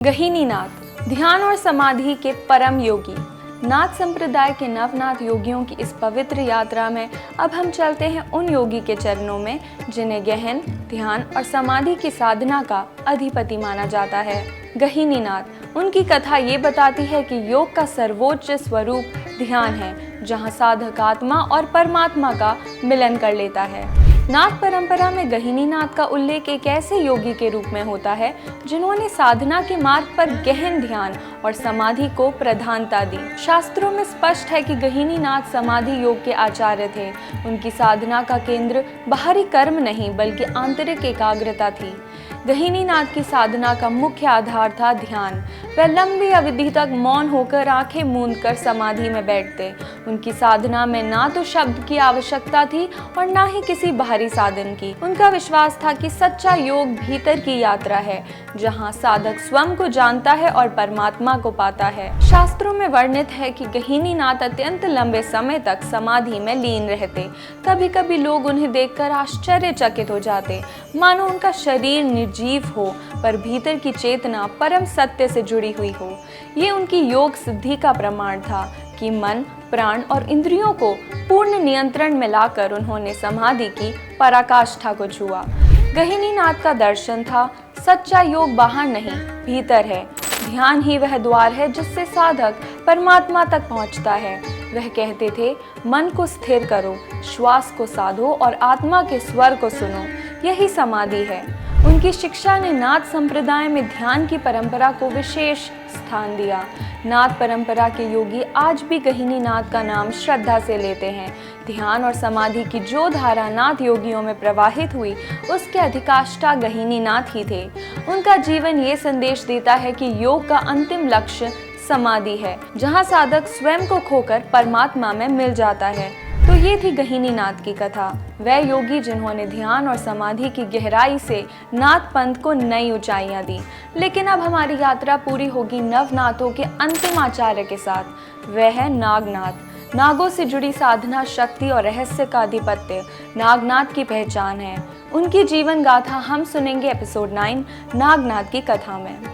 गहिनीनाथ ध्यान और समाधि के परम योगी। नाथ संप्रदाय के नवनाथ योगियों की इस पवित्र यात्रा में अब हम चलते हैं उन योगी के चरणों में जिन्हें गहन ध्यान और समाधि की साधना का अधिपति माना जाता है। गहिनीनाथ, उनकी कथा ये बताती है कि योग का सर्वोच्च स्वरूप ध्यान है, जहाँ साधक आत्मा और परमात्मा का मिलन कर लेता है। नाथ परंपरा में गहिनीनाथ का उल्लेख एक ऐसे योगी के रूप में होता है जिन्होंने साधना के मार्ग पर गहन ध्यान और समाधि को प्रधानता दी। शास्त्रों में स्पष्ट है कि गहिनीनाथ समाधि योग के आचार्य थे। उनकी साधना का केंद्र बाहरी कर्म नहीं बल्कि आंतरिक एकाग्रता थी। गहिनीनाथ की साधना का मुख्य आधार था ध्यान। वह लंबी अवधि तक मौन होकर आंखें मूंद कर समाधि में बैठते। उनकी साधना में ना तो शब्द की आवश्यकता थी और ना ही किसी बाहरी साधन की। उनका विश्वास था कि सच्चा योग भीतर की यात्रा है, जहाँ साधक स्वयं को जानता है और परमात्मा को पाता है। शास्त्रों में वर्णित है कि गहिनीनाथ अत्यंत लंबे समय तक समाधि में लीन रहते। कभी कभी लोग उन्हें देखकर आश्चर्यचकित हो जाते, मानो उनका शरीर निर्जीव हो पर भीतर की चेतना परम सत्य से जुड़ी हुई हो। ये उनकी योग सिद्धि का प्रमाण था कि मन, प्राण और इंद्रियों को पूर्ण नियंत्रण में लाकर उन्होंने समाधि की पराकाष्ठा को छुआ। गहिनीनाथ का दर्शन था, सच्चा योग बाहर नहीं भीतर है। ध्यान ही वह द्वार है जिससे साधक परमात्मा तक पहुंचता है। वह कहते थे, मन को स्थिर करो, श्वास को साधो और आत्मा के स्वर को सुनो, यही समाधि है। उनकी शिक्षा ने नाथ संप्रदाय में ध्यान की परंपरा को विशेष स्थान दिया। नाथ परंपरा के योगी आज भी गहिनीनाथ का नाम श्रद्धा से लेते हैं। ध्यान और समाधि की जो धारा नाथ योगियों में प्रवाहित हुई, उसके अधिकाष्ठा गहिनीनाथ ही थे। उनका जीवन ये संदेश देता है कि योग का अंतिम लक्ष्य समाधि है, जहाँ साधक स्वयं को खोकर परमात्मा में मिल जाता है। तो ये थी गहिनीनाथ की कथा। वह योगी जिन्होंने ध्यान और समाधि की गहराई से नाथ पंथ को नई ऊंचाइयां दी। लेकिन अब हमारी यात्रा पूरी होगी नवनाथों के अंतिम आचार्य के साथ। वह है नागनाथ। नागों से जुड़ी साधना, शक्ति और रहस्य का आधिपत्य नागनाथ की पहचान है। उनकी जीवन गाथा हम सुनेंगे एपिसोड 9 नागनाथ की कथा में।